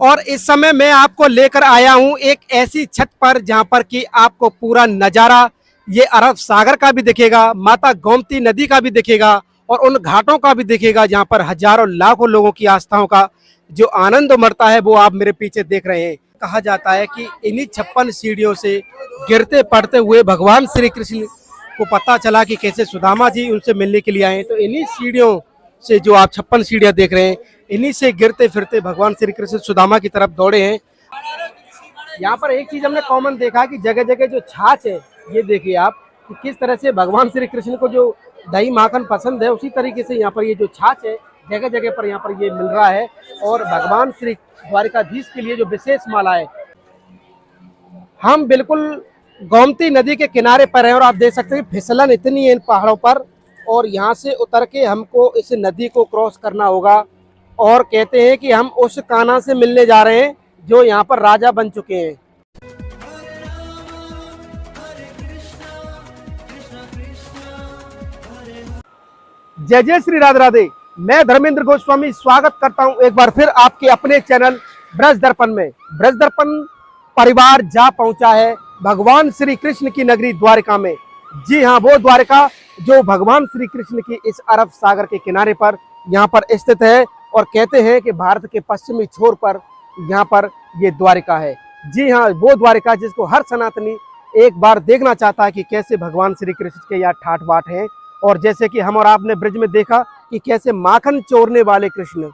और इस समय मैं आपको लेकर आया हूं एक ऐसी छत पर जहां पर कि आपको पूरा नज़ारा ये अरब सागर का भी दिखेगा, माता गोमती नदी का भी दिखेगा और उन घाटों का भी दिखेगा जहां पर हजारों लाखों लोगों की आस्थाओं का जो आनंद उमड़ता है वो आप मेरे पीछे देख रहे हैं। कहा जाता है कि इन्हीं 56 सीढ़ियों से गिरते पड़ते हुए भगवान श्री कृष्ण को पता चला कि कैसे सुदामा जी उनसे मिलने के लिए आए। तो इन्हीं सीढ़ियों से जो आप 56 सीढ़ियां देख रहे हैं, इन्हीं से गिरते फिरते भगवान श्री कृष्ण सुदामा की तरफ दौड़े हैं। यहाँ पर एक चीज हमने कॉमन देखा कि जगह जगह जो छाछ है, ये देखिए आप कि किस तरह से भगवान श्री कृष्ण को जो दही माखन पसंद है उसी तरीके से यहाँ पर ये जो छाछ है जगह जगह पर यहाँ पर ये मिल रहा है। और भगवान श्री द्वारिकाधीश के लिए जो विशेष माला है, हम बिल्कुल गोमती नदी के किनारे पर हैं और आप देख सकते हैं फिसलन इतनी है इन पहाड़ों पर और यहाँ से उतर के हमको इस नदी को क्रॉस करना होगा। और कहते हैं कि हम उस कान्हा से मिलने जा रहे हैं जो यहाँ पर राजा बन चुके हैं। जय जय श्री राधे राधे। मैं धर्मेंद्र गोस्वामी स्वागत करता हूं एक बार फिर आपके अपने चैनल ब्रज दर्पण में। ब्रज दर्पण परिवार जा पहुंचा है भगवान श्री कृष्ण की नगरी द्वारिका में। जी हां, वो द्वारिका जो भगवान श्री कृष्ण की इस अरब सागर के किनारे पर यहाँ पर स्थित है और कहते हैं कि भारत के पश्चिमी छोर पर यहाँ पर ये द्वारिका है। जी हाँ, वो द्वारिका जिसको हर सनातनी एक बार देखना चाहता है कि कैसे भगवान श्री कृष्ण के यहाँ ठाट बाट हैं। और जैसे कि हम और आपने ब्रिज में देखा कि कैसे माखन चोरने वाले कृष्ण,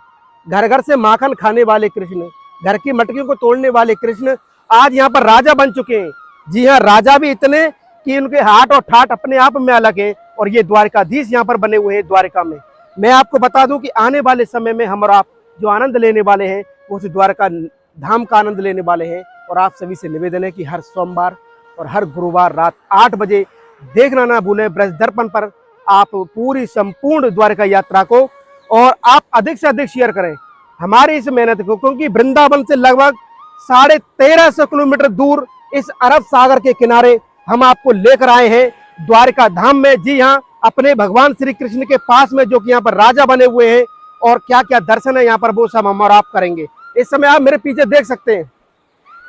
घर घर से माखन खाने वाले कृष्ण, घर की मटकियों को तोड़ने वाले कृष्ण आज यहाँ पर राजा बन चुके हैं। जी हाँ, राजा भी इतने कि उनके हाट और ठाट अपने आप में अलग है और ये द्वारिकाधीश यहाँ पर बने हुए हैं द्वारिका में। मैं आपको बता दूं कि आने वाले समय में हम और आप जो आनंद लेने वाले हैं वो उस द्वारका धाम का आनंद लेने वाले हैं। और आप सभी से निवेदन है कि हर सोमवार और हर गुरुवार रात 8 बजे देखना ना भूलें ब्रज दर्पण पर आप पूरी संपूर्ण द्वारका यात्रा को। और आप अधिक से अधिक शेयर करें हमारी इस मेहनत को, क्योंकि वृंदावन से लगभग 1350 किलोमीटर दूर इस अरब सागर के किनारे हम आपको लेकर आए हैं द्वारका धाम में। जी हाँ, अपने भगवान श्री कृष्ण के पास में जो कि यहाँ पर राजा बने हुए हैं और क्या क्या दर्शन है यहाँ पर वो सब हम और आप करेंगे। इस समय आप मेरे पीछे देख सकते हैं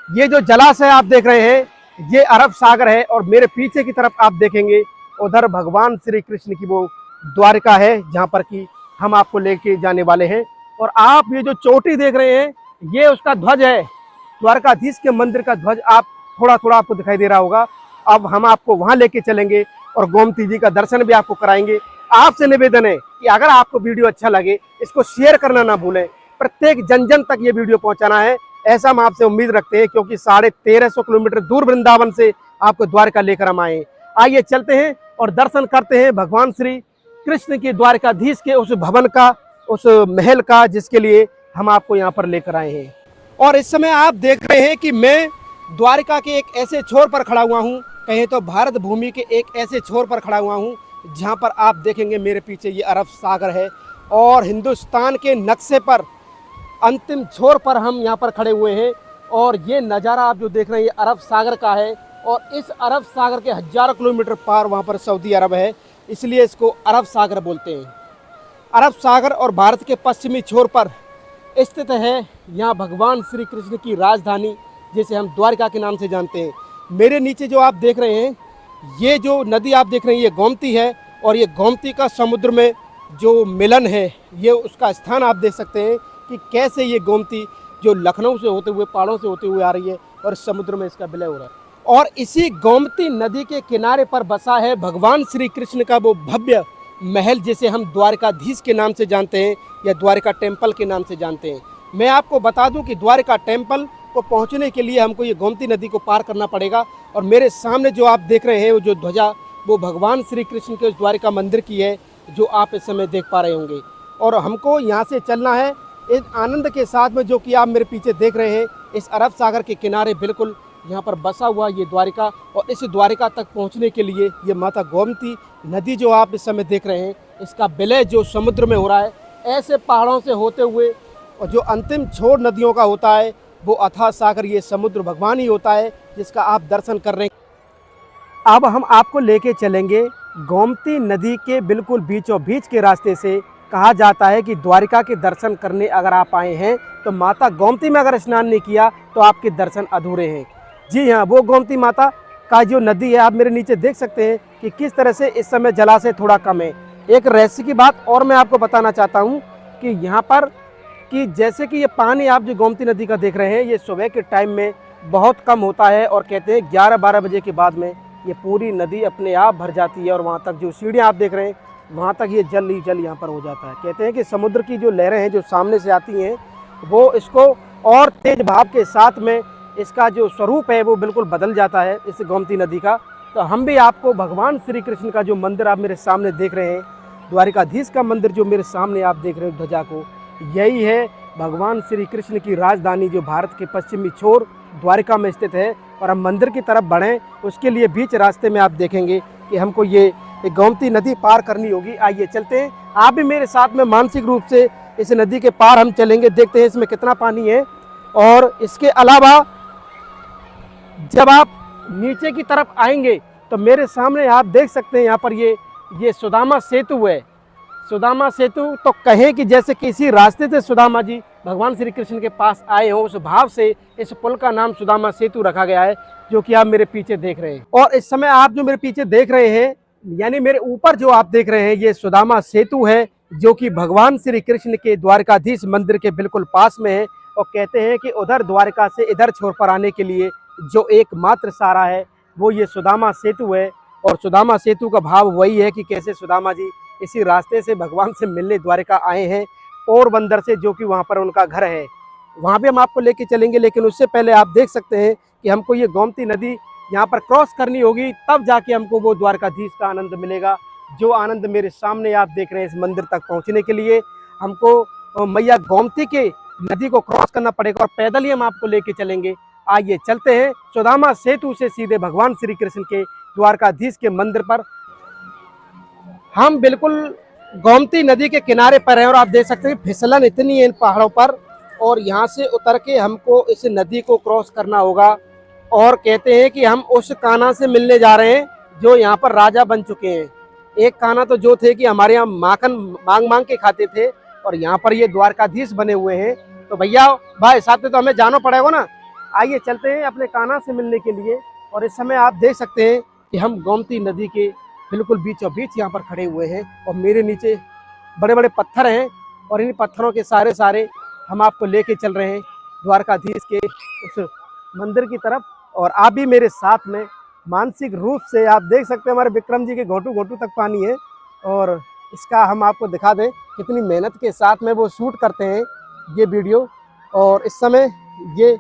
ये जो जलाशय आप देख रहे हैं ये अरब सागर है और मेरे पीछे की तरफ आप देखेंगे उधर भगवान श्री कृष्ण की वो द्वारिका है जहाँ पर कि हम आपको लेके जाने वाले हैं। और आप ये जो चोटी देख रहे हैं ये उसका ध्वज है, द्वारकाधीश के मंदिर का ध्वज। आप थोड़ा थोड़ा आपको दिखाई दे रहा होगा। अब हम आपको वहां लेके चलेंगे और गोमती जी का दर्शन भी आपको कराएंगे। आपसे निवेदन है कि अगर आपको वीडियो अच्छा लगे इसको शेयर करना ना भूलें, प्रत्येक जन जन तक ये वीडियो पहुंचाना है, ऐसा हम आपसे उम्मीद रखते हैं। क्योंकि 1350 किलोमीटर दूर वृंदावन से आपको द्वारका लेकर हम आए। आइए चलते हैं और दर्शन करते हैं भगवान श्री कृष्ण के द्वारकाधीश के उस भवन का, उस महल का जिसके लिए हम आपको यहाँ पर लेकर आए हैं। और इस समय आप देख रहे हैं कि मैं द्वारिका के एक ऐसे छोर पर खड़ा हुआ हूँ, कहें तो भारत भूमि के एक ऐसे छोर पर खड़ा हुआ हूँ जहाँ पर आप देखेंगे मेरे पीछे ये अरब सागर है और हिंदुस्तान के नक्शे पर अंतिम छोर पर हम यहाँ पर खड़े हुए हैं। और ये नज़ारा आप जो देख रहे हैं ये अरब सागर का है और इस अरब सागर के हजारों किलोमीटर पार वहाँ पर सऊदी अरब है, इसलिए इसको अरब सागर बोलते हैं। अरब सागर और भारत के पश्चिमी छोर पर स्थित है यहाँ भगवान श्री कृष्ण की राजधानी जिसे हम द्वारिका के नाम से जानते हैं। मेरे नीचे जो आप देख रहे हैं ये जो नदी आप देख रहे हैं ये गोमती है और ये गोमती का समुद्र में जो मिलन है ये उसका स्थान आप देख सकते हैं कि कैसे ये गोमती जो लखनऊ से होते हुए पहाड़ों से होते हुए आ रही है और समुद्र में इसका विलय हो रहा है। और इसी गोमती नदी के किनारे पर बसा है भगवान श्री कृष्ण का वो भव्य महल जिसे हम द्वारकाधीश के नाम से जानते हैं या द्वारिका टेम्पल के नाम से जानते हैं। मैं आपको बता दूं कि द्वारिका टेम्पल को पहुंचने के लिए हमको ये गोमती नदी को पार करना पड़ेगा। और मेरे सामने जो आप देख रहे हैं वो जो ध्वजा वो भगवान श्री कृष्ण के द्वारिका मंदिर की है जो आप इस समय देख पा रहे होंगे। और हमको यहाँ से चलना है इस आनंद के साथ में जो कि आप मेरे पीछे देख रहे हैं इस अरब सागर के किनारे बिल्कुल यहाँ पर बसा हुआ ये द्वारिका। और इस द्वारिका तक पहुँचने के लिए ये माता गोमती नदी जो आप इस समय देख रहे हैं इसका विलय जो समुद्र में हो रहा है ऐसे पहाड़ों से होते हुए और जो अंतिम छोर नदियों का होता है वो अथाह सागर ये समुद्र भगवान ही होता है जिसका आप दर्शन कर रहे हैं। अब हम आपको लेके चलेंगे गोमती नदी के बिल्कुल बीचों बीच के रास्ते से कहा जाता है कि द्वारिका के दर्शन करने अगर आप आए हैं तो माता गोमती में अगर स्नान नहीं किया तो आपके दर्शन अधूरे हैं। जी हाँ, वो गोमती माता का जो नदी है, आप मेरे नीचे देख सकते हैं कि किस तरह से इस समय जलाशय थोड़ा कम है। एक रहस्य की बात और मैं आपको बताना चाहता हूँ कि यहाँ पर कि जैसे कि ये पानी आप जो गोमती नदी का देख रहे हैं, ये सुबह के टाइम में बहुत कम होता है और कहते हैं 11-12 बजे के बाद में ये पूरी नदी अपने आप भर जाती है और वहाँ तक जो सीढ़ियाँ आप देख रहे हैं वहाँ तक ये जल ही जल यहाँ पर हो जाता है। कहते हैं कि समुद्र की जो लहरें हैं जो सामने से आती हैं वो इसको और तेज भाव के साथ में इसका जो स्वरूप है वो बिल्कुल बदल जाता है इस गोमती नदी का। तो हम भी आपको भगवान श्री कृष्ण का जो मंदिर आप मेरे सामने देख रहे हैं, द्वारिकाधीश का मंदिर जो मेरे सामने आप देख रहे हो ध्वजा को, यही है भगवान श्री कृष्ण की राजधानी जो भारत के पश्चिमी छोर द्वारिका में स्थित है। और हम मंदिर की तरफ बढ़ें उसके लिए बीच रास्ते में आप देखेंगे कि हमको ये गोमती नदी पार करनी होगी। आइए चलते हैं, आप भी मेरे साथ में मानसिक रूप से इस नदी के पार हम चलेंगे, देखते हैं इसमें कितना पानी है। और इसके अलावा जब आप नीचे की तरफ आएंगे तो मेरे सामने आप देख सकते हैं यहाँ पर ये सुदामा सेतु है। सुदामा सेतु तो कहें कि जैसे किसी रास्ते से सुदामा जी भगवान श्री कृष्ण के पास आए हो, उस भाव से इस पुल का नाम सुदामा सेतु रखा गया है, जो कि आप मेरे पीछे देख रहे हैं। और इस समय आप जो मेरे पीछे देख रहे हैं, यानी मेरे ऊपर जो आप देख रहे हैं, ये सुदामा सेतु है जो कि भगवान श्री कृष्ण के द्वारकाधीश मंदिर के बिल्कुल पास में है। और कहते हैं कि उधर द्वारका से इधर छोर पर आने के लिए जो एकमात्र सहारा है वो ये सुदामा सेतु है। और सुदामा सेतु का भाव वही है कि कैसे सुदामा जी इसी रास्ते से भगवान से मिलने द्वारका आए हैं, पोरबंदर से, जो कि वहाँ पर उनका घर है। वहाँ भी हम आपको लेके चलेंगे, लेकिन उससे पहले आप देख सकते हैं कि हमको ये गोमती नदी यहाँ पर क्रॉस करनी होगी, तब जाके हमको वो द्वारकाधीश का आनंद मिलेगा। जो आनंद मेरे सामने आप देख रहे हैं, इस मंदिर तक पहुँचने के लिए हमको मैया गोमती के नदी को क्रॉस करना पड़ेगा और पैदल ही हम आपको लेके चलेंगे। आइए चलते हैं सुदामा सेतु से सीधे भगवान श्री कृष्ण के द्वारकाधीश के मंदिर पर। हम बिल्कुल गोमती नदी के किनारे पर हैं और आप देख सकते हैं फिसलन इतनी है इन पहाड़ों पर, और यहाँ से उतर के हमको इस नदी को क्रॉस करना होगा। और कहते हैं कि हम उस कान्हा से मिलने जा रहे हैं जो यहाँ पर राजा बन चुके हैं। एक कान्हा तो जो थे कि हमारे यहाँ माखन मांग मांग के खाते थे, और यहाँ पर ये द्वारकाधीश बने हुए हैं। तो भैया भाई साथ में तो हमें जाना पड़ेगा ना। आइए चलते हैं अपने कान्हा से मिलने के लिए। और इस समय आप देख सकते हैं कि हम गोमती नदी के बिल्कुल बीचों बीच यहाँ पर खड़े हुए हैं और मेरे नीचे बड़े बड़े पत्थर हैं, और इन पत्थरों के सारे हम आपको लेके चल रहे हैं द्वारकाधीश के उस मंदिर की तरफ। और आप भी मेरे साथ में मानसिक रूप से आप देख सकते हैं हमारे विक्रम जी के घोटू घोटू तक पानी है। और इसका हम आपको दिखा दें कितनी मेहनत के साथ में वो शूट करते हैं ये वीडियो। और इस समय ये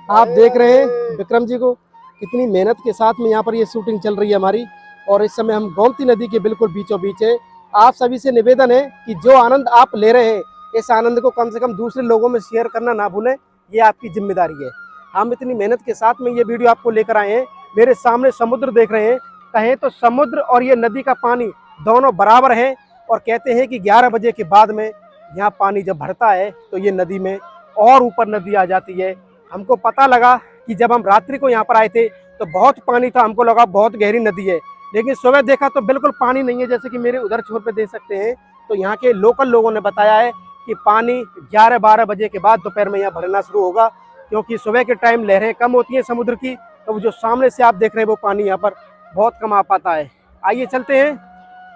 आप देख रहे हैं विक्रम जी को कितनी मेहनत के साथ में यहाँ पर ये शूटिंग चल रही है हमारी। और इस समय हम गोमती नदी के बिल्कुल बीचों बीच है। आप सभी से निवेदन है कि जो आनंद आप ले रहे हैं, इस आनंद को कम से कम दूसरे लोगों में शेयर करना ना भूलें, ये आपकी जिम्मेदारी है। हम इतनी मेहनत के साथ में ये वीडियो आपको लेकर आए हैं। मेरे सामने समुद्र देख रहे हैं, कहें तो समुद्र और ये नदी का पानी दोनों बराबर हैं। और कहते हैं कि 11 बजे के बाद में यहाँ पानी जब भरता है तो ये नदी में और ऊपर नदी आ जाती है। हमको पता लगा कि जब हम रात्रि को यहाँ पर आए थे तो बहुत पानी था, हमको लगा बहुत गहरी नदी है, लेकिन सुबह देखा तो बिल्कुल पानी नहीं है। जैसे कि मेरे उधर छोर पे देख सकते हैं, तो यहाँ के लोकल लोगों ने बताया है कि पानी 11-12 बजे के बाद दोपहर में यहाँ भरना शुरू होगा, क्योंकि सुबह के टाइम लहरें कम होती हैं समुद्र की। तो जो सामने से आप देख रहे हैं वो पानी यहाँ पर बहुत कम आ पाता है। आइए चलते हैं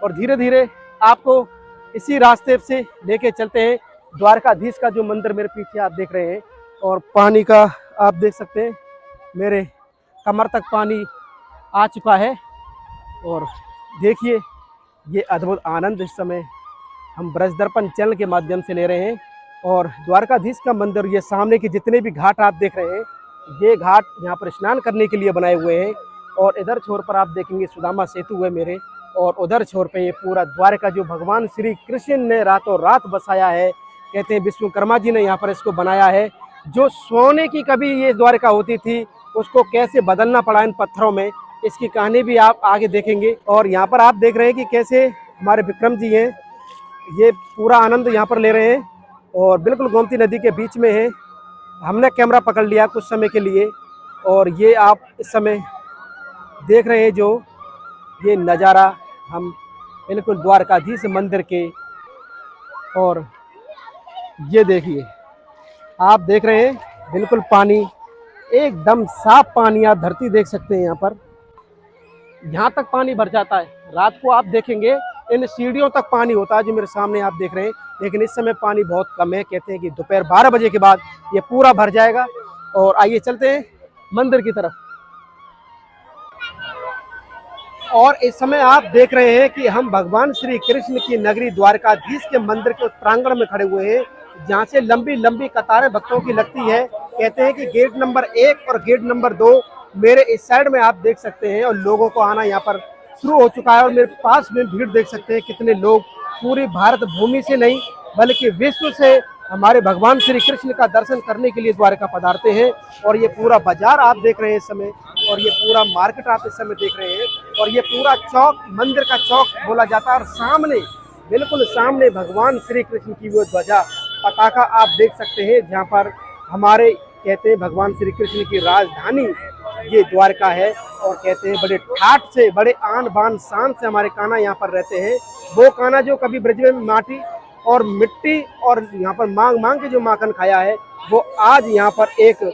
और धीरे धीरे आपको इसी रास्ते से लेके चलते हैं द्वारकाधीश का जो मंदिर मेरे पीछे आप देख रहे हैं। और पानी का आप देख सकते हैं मेरे कमर तक पानी आ चुका है। और देखिए ये अद्भुत आनंद इस समय हम ब्रज दर्पण चैनल के माध्यम से ले रहे हैं। और द्वारकाधीश का मंदिर, ये सामने के जितने भी घाट आप देख रहे हैं, ये घाट यहाँ पर स्नान करने के लिए बनाए हुए हैं। और इधर छोर पर आप देखेंगे सुदामा सेतु है मेरे, और उधर छोर पे ये पूरा द्वारका जो भगवान श्री कृष्ण ने रातों रात बसाया है। कहते हैं विश्वकर्मा जी ने यहाँ पर इसको बनाया है। जो सोने की कभी ये द्वारका होती थी, उसको कैसे बदलना पड़ा इन पत्थरों में, इसकी कहानी भी आप आगे देखेंगे। और यहाँ पर आप देख रहे हैं कि कैसे हमारे विक्रम जी हैं, ये पूरा आनंद यहाँ पर ले रहे हैं और बिल्कुल गोमती नदी के बीच में है। हमने कैमरा पकड़ लिया कुछ समय के लिए, और ये आप इस समय देख रहे हैं जो ये नज़ारा हम बिल्कुल द्वारकाधीश मंदिर के। और ये देखिए, आप देख रहे हैं बिल्कुल पानी एकदम साफ पानी, आप धरती देख सकते हैं। यहाँ पर यहाँ तक पानी भर जाता है। रात को आप देखेंगे इन सीढ़ियों तक पानी होता है जो मेरे सामने आप देख रहे हैं, लेकिन इस समय पानी बहुत कम है। कहते हैं कि दोपहर 12 बजे के बाद ये पूरा भर जाएगा। और आइए चलते हैं मंदिर की तरफ। और इस समय आप देख रहे हैं कि हम भगवान श्री कृष्ण की नगरी द्वारकाधीश के मंदिर के प्रांगण में खड़े हुए हैं, जहाँ से लंबी लंबी कतारें भक्तों की लगती है। कहते हैं कि गेट नंबर 1 और गेट नंबर 2 मेरे इस साइड में आप देख सकते हैं, और लोगों को आना यहाँ पर शुरू हो चुका है। और मेरे पास में भीड़ देख सकते हैं कितने लोग पूरी भारत भूमि से नहीं बल्कि विश्व से हमारे भगवान श्री कृष्ण का दर्शन करने के लिए द्वारका पधारते हैं। और ये पूरा बाजार आप देख रहे हैं इस समय, और ये पूरा मार्केट आप इस समय देख रहे हैं, और ये पूरा चौक मंदिर का चौक बोला जाता है। और सामने बिल्कुल सामने भगवान श्री कृष्ण की वो ध्वजा पताका आप देख सकते हैं, जहाँ पर हमारे कहते हैं भगवान श्री कृष्ण की राजधानी ये द्वारका है। और कहते हैं बड़े ठाठ से, बड़े आन बान शान से हमारे कान्हा यहाँ पर रहते हैं। वो कान्हा जो कभी ब्रज में माटी और मिट्टी और यहाँ पर मांग मांग के जो माखन खाया है, वो आज यहाँ पर एक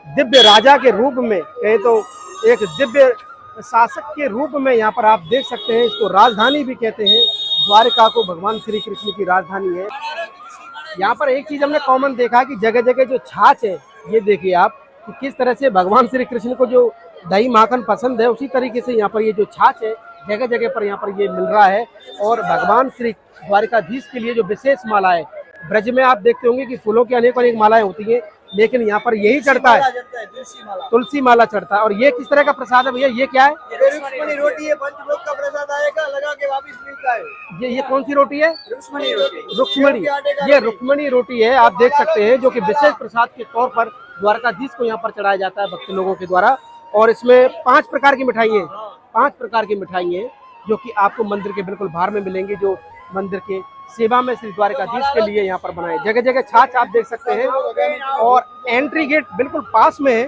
दिव्य राजा के रूप में, कहे तो एक दिव्य शासक के रूप में यहाँ पर आप देख सकते हैं। इसको राजधानी भी कहते हैं, द्वारका को भगवान श्री कृष्ण की राजधानी है। यहाँ पर एक चीज हमने कॉमन देखा कि जगह जगह जो छाछ है, ये देखिए आप कि किस तरह से भगवान श्री कृष्ण को जो दही माखन पसंद है, उसी तरीके से यहाँ पर ये जो छाछ है जगह जगह पर यहाँ पर ये मिल रहा है। और भगवान श्री द्वारकाधीश के लिए जो विशेष माला है, ब्रज में आप देखते होंगे कि फूलों की अनेक अनेक मालाएं होती हैं, लेकिन यहाँ पर यही चढ़ता है, तुलसी माला चढ़ता है। और ये किस तरह का प्रसाद है भैया, ये क्या है? रुक्मणी रोटी है, पंचलोक का प्रसाद आएगा, लगा के वापस मिलता है। ये कौन सी रोटी है? रुक्मणी रोटी। रुक्मणी, ये रुक्मणी रोटी है, आप देख सकते हैं, जो कि विशेष प्रसाद के तौर पर द्वारकाधीश को यहाँ पर चढ़ाया जाता है भक्त लोगों के द्वारा। और इसमें 5 प्रकार की मिठाई है, 5 प्रकार की मिठाई है, जो कि आपको मंदिर के बिल्कुल बाहर में मिलेंगी, जो मंदिर के सेवा में श्री द्वारकाधीश के लिए यहाँ पर बनाए। जगह जगह छाछ आप देख सकते हैं। और एंट्री गेट बिल्कुल पास में है,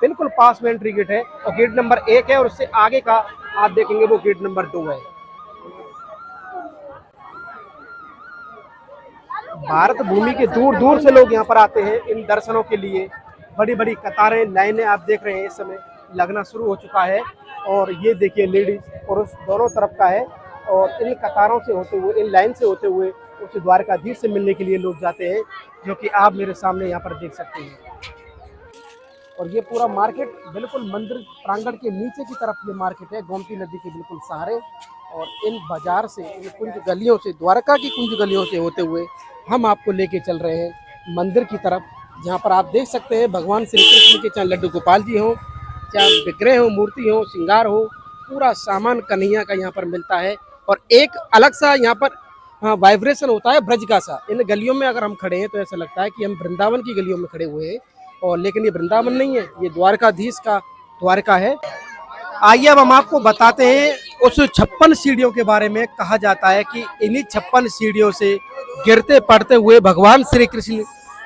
बिल्कुल पास में एंट्री गेट है, और गेट नंबर 1 है, और उससे आगे का आप देखेंगे वो गेट नंबर 2 है। भारत भूमि के दूर दूर से लोग यहाँ पर आते हैं इन दर्शनों के लिए। बड़ी बड़ी कतारें, लाइनें आप देख रहे हैं इस समय लगना शुरू हो चुका है। और ये देखिए लेडीज पुरुष दोनों तरफ का है, और इन कतारों से होते हुए, इन लाइन से होते हुए उस द्वारकाधीश से मिलने के लिए लोग जाते हैं, जो कि आप मेरे सामने यहाँ पर देख सकते हैं। और ये पूरा मार्केट बिल्कुल मंदिर प्रांगण के नीचे की तरफ ये मार्केट है, गोमती नदी के बिल्कुल सहारे। और इन बाजार से, इन कुंज गलियों से, द्वारका की कुंज गलियों से होते हुए हम आपको लेके चल रहे हैं मंदिर की तरफ, जहाँ पर आप देख सकते हैं भगवान श्री कृष्ण के चाहे लड्डू गोपाल जी हों, चाहे विग्रह हो, मूर्ति हो, श्रृंगार हो, पूरा सामान कन्हैया का यहाँ पर मिलता है। और एक अलग सा यहाँ पर वाइब्रेशन होता है ब्रज का सा। इन गलियों में अगर हम खड़े हैं तो ऐसा लगता है कि हम वृंदावन की गलियों में खड़े हुए हैं, और लेकिन ये वृंदावन नहीं है, ये द्वारकाधीश का द्वारका है। आइए अब हम आपको बताते हैं उस 56 सीढ़ियों के बारे में। कहा जाता है कि इन्हीं 56 सीढ़ियों से गिरते पड़ते हुए भगवान श्री कृष्ण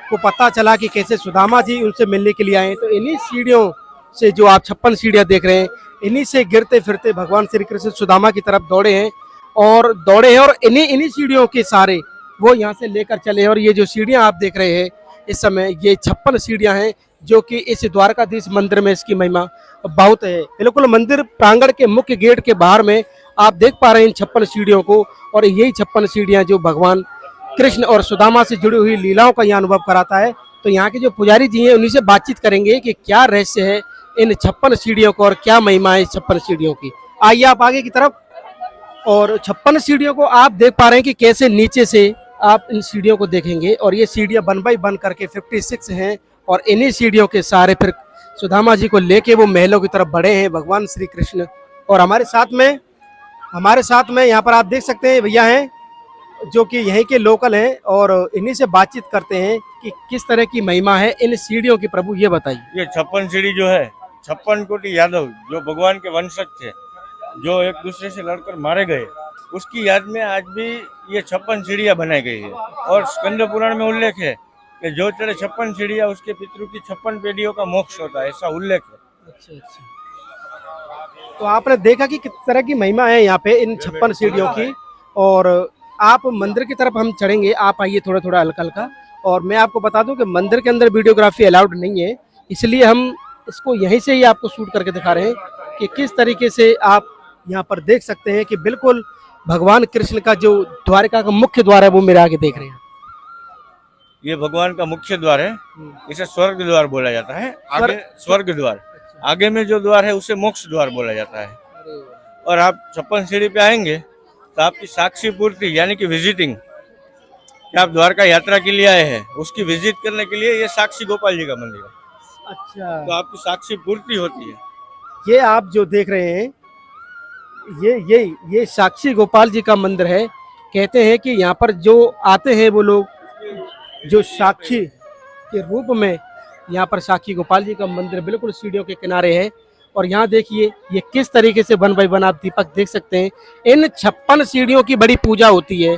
को पता चला कि कैसे सुदामा जी उनसे मिलने के लिए आए। तो इन्हीं सीढ़ियों से, जो आप 56 सीढ़ियाँ देख रहे हैं, इन्हीं से गिरते फिरते भगवान श्री कृष्ण सुदामा की तरफ दौड़े हैं, और इन्हीं सीढ़ियों के सहारे वो यहाँ से लेकर चले हैं। और ये जो सीढ़ियाँ आप देख रहे हैं इस समय, ये 56 सीढ़ियाँ हैं, जो कि इस द्वारकाधीश मंदिर में इसकी महिमा बहुत है। बिल्कुल मंदिर प्रांगण के मुख्य गेट के बाहर में आप देख पा रहे हैं इन 56 सीढ़ियों को। और यही 56 सीढ़ियाँ जो भगवान कृष्ण और सुदामा से जुड़ी हुई लीलाओं का यहाँ अनुभव कराता है। तो यहाँ के जो पुजारी जी हैं उन्हीं से बातचीत करेंगे कि क्या रहस्य है इन 56 सीढ़ियों को और क्या महिमा है इस 56 सीढ़ियों की। आइए आप आगे की तरफ। और 56 सीढ़ियों को आप देख पा रहे हैं कि कैसे नीचे से आप इन सीढ़ियों को देखेंगे, और ये सीढ़ियाँ 1 बाय 1 करके 56 हैं। और इन्हीं सीढ़ियों के सहारे फिर सुदामा जी को लेके वो महलों की तरफ बढ़े हैं भगवान श्री कृष्ण। और हमारे साथ में यहाँ पर आप देख सकते हैं भैया हैं, जो कि यहीं के लोकल हैं, और इन्हीं से बातचीत करते हैं कि किस तरह की महिमा है इन सीढ़ियों की। प्रभु ये बताइए। ये 56 सीढ़ी जो है, 56 कोटि यादव जो भगवान के वंशज थे, जो एक दूसरे से लड़कर मारे गए, उसकी याद में आज भी ये 56 सीढ़ियाँ बनाई गई है। और स्कंद पुराण में उल्लेख है कि जो चढ़े 56 सीढ़ियाँ उसके पितरों की 56 पीढ़ियों का मोक्ष होता है, ऐसा उल्लेख है। अच्छा। तो आपने देखा कि किस तरह की महिमा है यहाँ पे इन 56 सीढ़ियों की। और आप मंदिर की तरफ हम चढ़ेंगे, आप आइए थोड़ा थोड़ा हल्का हल्का। और मैं आपको बता दूं कि मंदिर के अंदर वीडियोग्राफी अलाउड नहीं है, इसलिए हम इसको यहीं से ही आपको शूट करके दिखा रहे हैं कि किस तरीके से आप यहाँ पर देख सकते हैं कि बिल्कुल भगवान कृष्ण का जो द्वारका का मुख्य द्वार है वो मेरे आगे देख रहे हैं। ये भगवान का मुख्य द्वार है, इसे स्वर्ग द्वार बोला जाता है। आगे स्वर्ग द्वार, आगे में जो द्वार है उसे मोक्ष द्वार बोला जाता है। और आप 56 सीढ़ी पे आएंगे तो आपकी साक्षी पूर्ति यानी कि विजिटिंग, कि आप द्वारका यात्रा के लिए आए हैं उसकी विजिट करने के लिए ये साक्षी गोपाल जी का मंदिर है। अच्छा, तो आपकी साक्षी पूर्ति होती है। ये आप जो देख रहे हैं ये साक्षी गोपाल जी का मंदिर है। कहते हैं कि यहाँ पर जो आते हैं वो लोग जो साक्षी के रूप में, यहाँ पर साक्षी गोपाल जी का मंदिर बिल्कुल सीढ़ियों के किनारे है। और यहाँ देखिए ये किस तरीके से वन बाई वन आप दीपक देख सकते हैं। इन 56 सीढ़ियों की बड़ी पूजा होती है,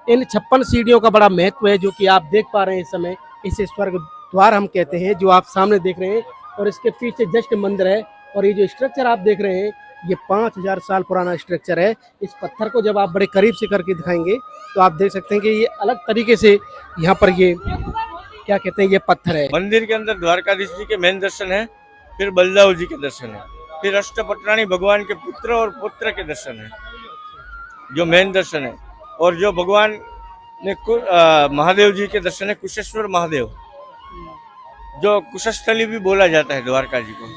इन 56 सीढ़ियों का बड़ा महत्व है, जो कि आप देख पा रहे हैं इस समय। इसे स्वर्ग द्वार हम कहते हैं, जो आप सामने देख रहे हैं। और इसके पीछे जस्ट मंदिर है। और ये जो स्ट्रक्चर आप देख रहे हैं ये 5000 साल पुराना स्ट्रक्चर है। इस पत्थर को जब आप बड़े करीब से करके दिखाएंगे तो आप देख सकते हैं कि ये अलग तरीके से यहाँ पर ये क्या कहते हैं, ये पत्थर है। मंदिर के अंदर द्वारकाधीश जी के मेन दर्शन है, फिर बलदाऊ जी के दर्शन है, फिर अष्टपटराणी भगवान के पुत्र और पुत्र के दर्शन है जो मेन दर्शन है। और जो भगवान ने महादेव जी के दर्शन है, कुशेश्वर महादेव, जो कुशस्थली भी बोला जाता है द्वारका जी को।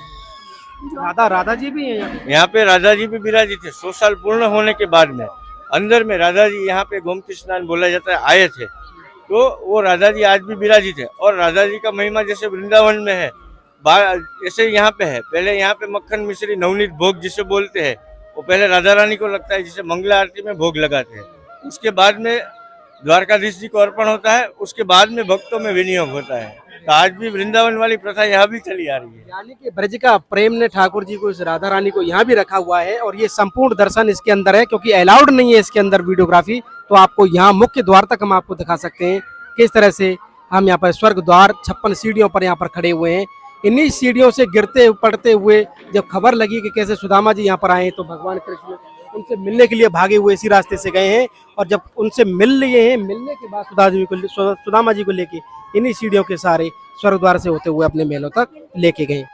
राधा जी भी है यहाँ पे राधा जी भी विराजित थे। 100 साल पूर्ण होने के बाद में अंदर में राधा जी यहाँ पे गोमती स्नान बोला जाता है आए थे, तो वो राधा जी आज भी विराजित है। और राधा जी का महिमा जैसे वृंदावन में है ऐसे यहाँ पे है। पहले यहाँ पे मक्खन मिश्री नवनीत भोग जिसे बोलते हैं वो पहले राधा रानी को लगता है, जिसे मंगला आरती में भोग लगाते हैं। उसके बाद में द्वारकाधीश जी को अर्पण होता है, उसके बाद में भक्तों में विनियोग होता है। तो आज भी वृंदावन वाली प्रथा यहाँ भी चली आ रही है। यानी कि ब्रज का प्रेम ने ठाकुर जी को, इस राधा रानी को यहाँ भी रखा हुआ है। और ये संपूर्ण दर्शन इसके अंदर है, क्योंकि अलाउड नहीं है इसके अंदर वीडियोग्राफी। तो आपको यहाँ मुख्य द्वार तक हम आपको दिखा सकते हैं किस तरह से हम यहाँ पर स्वर्ग द्वार 56 सीढ़ियों पर यहाँ पर खड़े हुए हैं। इन्हीं सीढ़ियों से गिरते पड़ते हुए जब खबर लगी कि कैसे सुदामा जी यहाँ पर आए, तो भगवान कृष्ण उनसे मिलने के लिए भागे हुए इसी रास्ते से गए हैं। और जब उनसे मिल लिए हैं, मिलने के बाद सुदामा जी को लेके इन्हीं सीढ़ियों के सारे स्वर्ग द्वार से होते हुए अपने महलों तक लेके गए।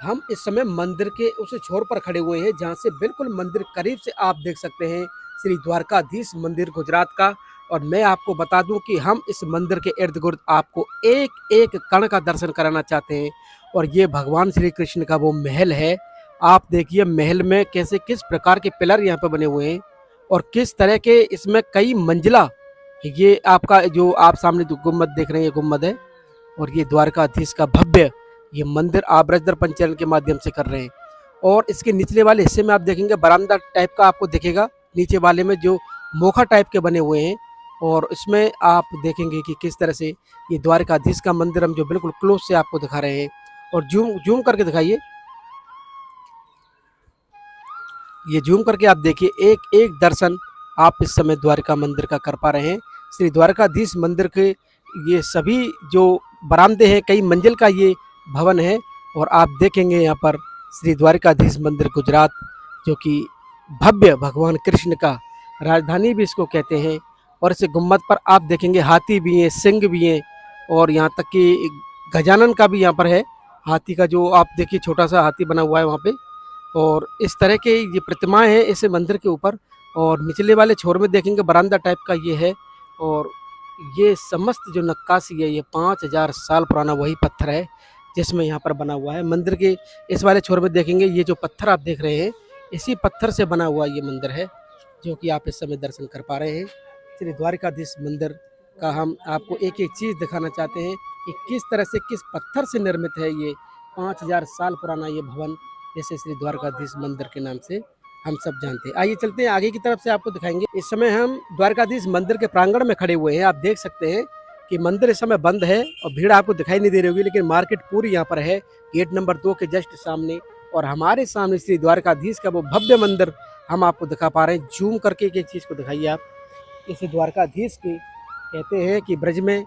हम इस समय मंदिर के उस छोर पर खड़े हुए हैं जहाँ से बिल्कुल मंदिर करीब से आप देख सकते हैं श्री द्वारकाधीश मंदिर गुजरात का। और मैं आपको बता दूं कि हम इस मंदिर के इर्द गिर्द आपको एक एक कण का दर्शन कराना चाहते हैं। और ये भगवान श्री कृष्ण का वो महल है। आप देखिए महल में कैसे किस प्रकार के पिलर यहाँ पे बने हुए हैं और किस तरह के इसमें कई मंजिला। ये आपका जो आप सामने जो गुम्बद देख रहे हैं ये गुम्बद है। और ये द्वारकाधीश का भव्य ये मंदिर आप ब्रज दर्पण चैनल के माध्यम से कर रहे हैं। और इसके निचले वाले हिस्से में आप देखेंगे बरामदा टाइप का आपको दिखेगा, नीचे वाले में जो मोखा टाइप के बने हुए हैं। और इसमें आप देखेंगे कि किस तरह से ये द्वारकाधीश का मंदिर हम जो बिल्कुल क्लोज से आपको दिखा रहे हैं। और जूम करके दिखाइए, ये जूम करके आप देखिए एक एक दर्शन आप इस समय द्वारका मंदिर का कर पा रहे हैं। श्री द्वारकाधीश मंदिर के ये सभी जो बरामदे हैं, कई मंजिल का ये भवन है। और आप देखेंगे यहाँ पर श्री द्वारकाधीश मंदिर गुजरात, जो कि भव्य भगवान कृष्ण का राजधानी भी इसको कहते हैं। और इस गुम्बद पर आप देखेंगे हाथी भी हैं, सिंह भी हैं, और यहाँ तक कि गजानन का भी यहाँ पर है, हाथी का जो आप देखिए छोटा सा हाथी बना हुआ है वहाँ पे। और इस तरह के ये प्रतिमाएं हैं इस मंदिर के ऊपर। और निचले वाले छोर में देखेंगे बरामदा टाइप का ये है। और ये समस्त जो नक्काशी है ये 5000 साल पुराना वही पत्थर है जिसमें यहाँ पर बना हुआ है। मंदिर के इस वाले छोर में देखेंगे ये जो पत्थर आप देख रहे हैं इसी पत्थर से बना हुआ ये मंदिर है, जो कि आप इस समय दर्शन कर पा रहे हैं। श्री द्वारकाधीश मंदिर का हम आपको एक एक चीज़ दिखाना चाहते हैं कि किस तरह से किस पत्थर से निर्मित है ये 5000 साल पुराना ये भवन, जैसे श्री द्वारकाधीश मंदिर के नाम से हम सब जानते हैं। आइए चलते हैं आगे की तरफ से आपको दिखाएंगे। इस समय हम द्वारकाधीश मंदिर के प्रांगण में खड़े हुए हैं। आप देख सकते हैं कि मंदिर इस समय बंद है और भीड़ आपको दिखाई नहीं दे रही होगी, लेकिन मार्केट पूरी यहाँ पर है गेट नंबर 2 के जस्ट सामने। और हमारे सामने श्री द्वारकाधीश का वो भव्य मंदिर हम आपको दिखा पा रहे हैं। जूम करके एक चीज़ को दिखाइए आप। इस द्वारकाधीश के कहते हैं कि ब्रज में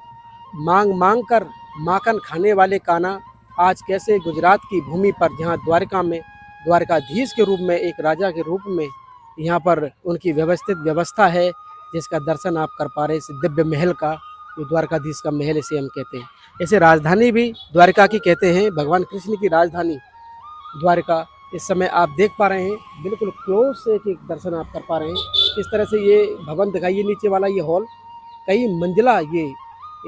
मांग मांग कर माखन खाने वाले कान्हा आज कैसे गुजरात की भूमि पर, जहाँ द्वारका में द्वारकाधीश के रूप में एक राजा के रूप में यहाँ पर उनकी व्यवस्थित व्यवस्था है, जिसका दर्शन आप कर पा रहे हैं, इस दिव्य महल का, जो द्वारकाधीश का महल इसे हम कहते हैं। इसे राजधानी भी द्वारका की कहते हैं, भगवान कृष्ण की राजधानी द्वारका। इस समय आप देख पा रहे हैं, बिल्कुल क्लोज से एक दर्शन आप कर पा रहे हैं। इस तरह से ये भवन दिखाइए, नीचे वाला ये हॉल, कई मंजिला ये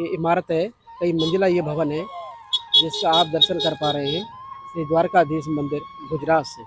इमारत है, कई मंजिला ये भवन है, जिसका आप दर्शन कर पा रहे हैं श्री द्वारकाधीश मंदिर गुजरात से।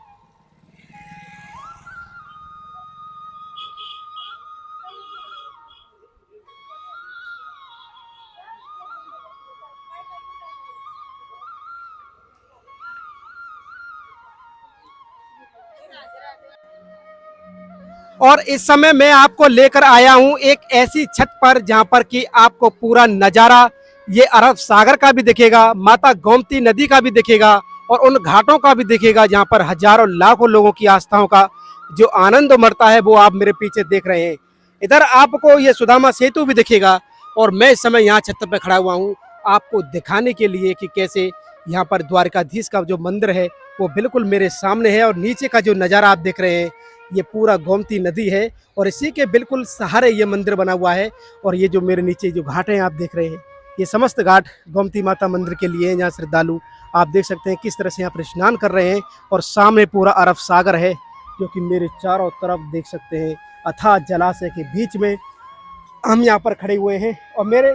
और इस समय मैं आपको लेकर आया हूं एक ऐसी छत पर जहां पर कि आपको पूरा नजारा ये अरब सागर का भी दिखेगा, माता गोमती नदी का भी दिखेगा और उन घाटों का भी दिखेगा जहां पर हजारों लाखों लोगों की आस्थाओं का जो आनंद उमड़ता है वो आप मेरे पीछे देख रहे हैं। इधर आपको ये सुदामा सेतु भी दिखेगा और मैं इस समय यहाँ छत पर खड़ा हुआ हूँ आपको दिखाने के लिए कि कैसे यहाँ पर द्वारकाधीश का जो मंदिर है वो बिल्कुल मेरे सामने है और नीचे का जो नज़ारा आप देख रहे हैं ये पूरा गोमती नदी है और इसी के बिल्कुल सहारे ये मंदिर बना हुआ है। और ये जो मेरे नीचे जो घाट हैं आप देख रहे हैं, ये समस्त घाट गोमती माता मंदिर के लिए हैं, जहाँ श्रद्धालु आप देख सकते हैं किस तरह से यहाँ पर स्नान कर रहे हैं। और सामने पूरा अरब सागर है जो कि मेरे चारों तरफ देख सकते हैं, अथाह जलाशय के बीच में हम यहाँ पर खड़े हुए हैं। और मेरे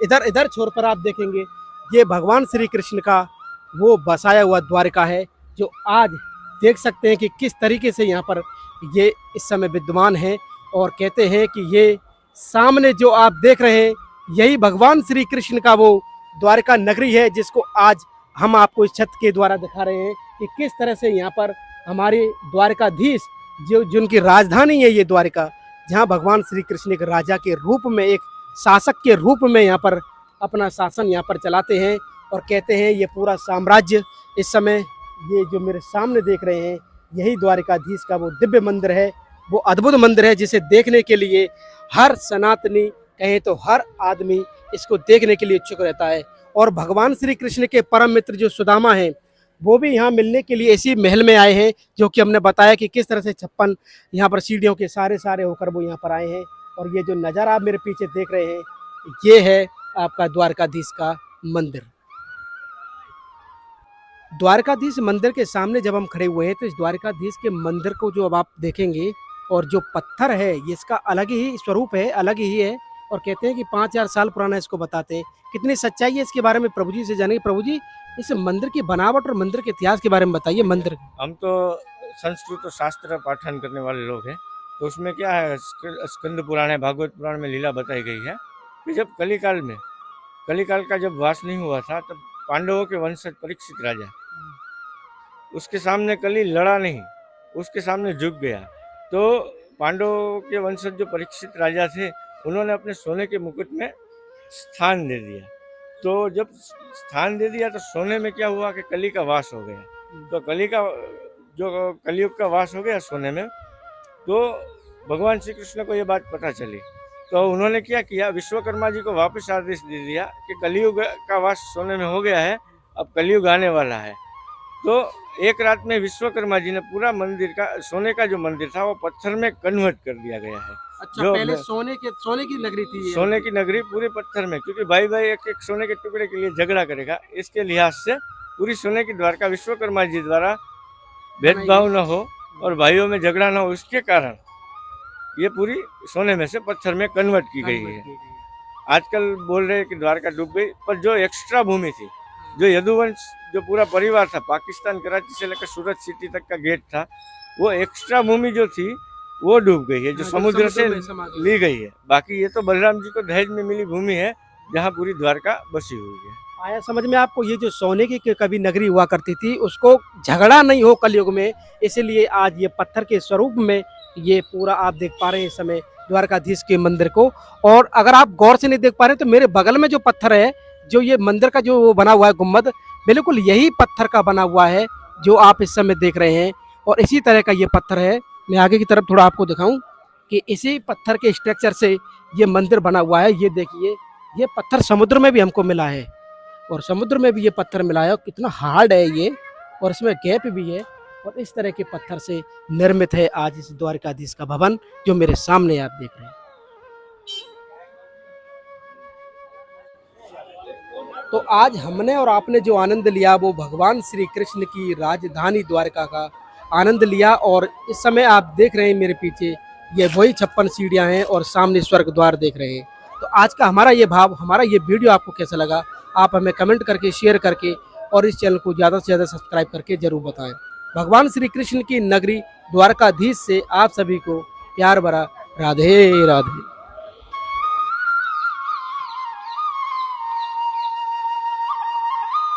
इधर छोर पर आप देखेंगे ये भगवान श्री कृष्ण का वो बसाया हुआ द्वारका है, जो आज देख सकते हैं कि किस तरीके से यहाँ पर ये इस समय विद्यमान है। और कहते हैं कि ये सामने जो आप देख रहे हैं यही भगवान श्री कृष्ण का वो द्वारका नगरी है, जिसको आज हम आपको इस छत के द्वारा दिखा रहे हैं कि किस तरह से यहाँ पर हमारे द्वारकाधीश जो जिनकी राजधानी है ये द्वारका, जहाँ भगवान श्री कृष्ण एक राजा के रूप में, एक शासक के रूप में यहाँ पर अपना शासन यहाँ पर चलाते हैं। और कहते हैं ये पूरा साम्राज्य इस समय ये जो मेरे सामने देख रहे हैं यही द्वारकाधीश का वो दिव्य मंदिर है, वो अद्भुत मंदिर है जिसे देखने के लिए हर सनातनी कहें तो हर आदमी इसको देखने के लिए इच्छुक रहता है। और भगवान श्री कृष्ण के परम मित्र जो सुदामा हैं वो भी यहाँ मिलने के लिए इसी महल में आए हैं, जो कि हमने बताया कि किस तरह से 56 यहाँ पर सीढ़ियों के सारे होकर वो यहाँ पर आए हैं। और ये जो नज़ारा आप मेरे पीछे देख रहे हैं ये है आपका द्वारकाधीश का मंदिर। द्वारकाधीश मंदिर के सामने जब हम खड़े हुए हैं तो इस द्वारकाधीश के मंदिर को जो अब आप देखेंगे और जो पत्थर है ये इसका अलग ही स्वरूप है, अलग ही है। और कहते हैं कि 5000 साल पुराना इसको बताते हैं। कितनी सच्चाई है इसके बारे में प्रभु जी से जानेंगे। प्रभु जी, इस मंदिर की बनावट और मंदिर के इतिहास के बारे में बताइए। मंदिर हम तो संस्कृत और शास्त्र पाठन करने वाले लोग हैं, तो उसमें क्या है, स्कंद पुराण है, भागवत पुराण में लीला बताई गई है कि जब कलिकाल का जब वास नहीं हुआ था तब पांडवों के वंशज परीक्षित राजा, उसके सामने कली लड़ा नहीं, उसके सामने झुक गया। तो पांडवों के वंशज जो परीक्षित राजा थे उन्होंने अपने सोने के मुकुट में स्थान दे दिया। तो जब स्थान दे दिया तो सोने में क्या हुआ कि कली का वास हो गया। तो कलियुग का वास हो गया सोने में। तो भगवान श्री कृष्ण को ये बात पता चली, तो उन्होंने क्या किया, विश्वकर्मा जी को वापस आदेश दे दिया कि कलियुग का वास सोने में हो गया है, अब कलियुग आने वाला है। तो एक रात में विश्वकर्मा जी ने पूरा मंदिर का, सोने का जो मंदिर था वो पत्थर में कन्वर्ट कर दिया गया है। अच्छा, पहले सोने की नगरी थी ये। सोने की नगरी पूरे पत्थर में, क्योंकि भाई एक सोने के टुकड़े के लिए झगड़ा करेगा, इसके लिहाज से पूरी सोने की द्वारका विश्वकर्मा जी द्वारा भेदभाव न हो और भाइयों में झगड़ा न हो, इसके कारण ये पूरी सोने में से पत्थर में कन्वर्ट की गई है। आजकल बोल रहे हैं कि द्वारका डूब गई, पर जो एक्स्ट्रा भूमि थी, जो यदुवंश जो पूरा परिवार था, पाकिस्तान कराची से लेकर सूरत सिटी तक का गेट था, वो एक्स्ट्रा भूमि जो थी वो डूब गई है, जो समुद्र से ली गई है। बाकी ये तो बलराम जी को दहेज में मिली भूमि है जहाँ पूरी द्वारका बसी हुई है। आया समझ में आपको। ये जो सोने की कभी नगरी हुआ करती थी उसको झगड़ा नहीं हो कलयुग में, इसीलिए आज ये पत्थर के स्वरूप में ये पूरा आप देख पा रहे हैं इस समय द्वारकाधीश के मंदिर को। और अगर आप गौर से नहीं देख पा रहे तो मेरे बगल में जो पत्थर है, जो ये मंदिर का जो बना हुआ है गुम्बद, बिल्कुल यही पत्थर का बना हुआ है जो आप इस समय देख रहे हैं। और इसी तरह का ये पत्थर है, मैं आगे की तरफ थोड़ा आपको दिखाऊं कि इसी पत्थर के स्ट्रक्चर से ये मंदिर बना हुआ है। ये देखिए, ये पत्थर समुद्र में भी हमको मिला है और समुद्र में भी ये पत्थर मिला है। और कितना हार्ड है ये, और इसमें गैप भी है। और इस तरह के पत्थर से निर्मित है आज इस द्वारकाधीश का भवन जो मेरे सामने आप देख रहे हैं। तो आज हमने और आपने जो आनंद लिया वो भगवान श्री कृष्ण की राजधानी द्वारका का आनंद लिया। और इस समय आप देख रहे हैं मेरे पीछे ये वही 56 सीढ़ियां हैं और सामने स्वर्ग द्वार देख रहे हैं। तो आज का हमारा ये भाव, हमारा ये वीडियो आपको कैसा लगा, आप हमें कमेंट करके, शेयर करके और इस चैनल को ज़्यादा से ज़्यादा सब्सक्राइब करके जरूर बताएं। भगवान श्री कृष्ण की नगरी द्वारकाधीश से आप सभी को प्यार भरा राधे राधे।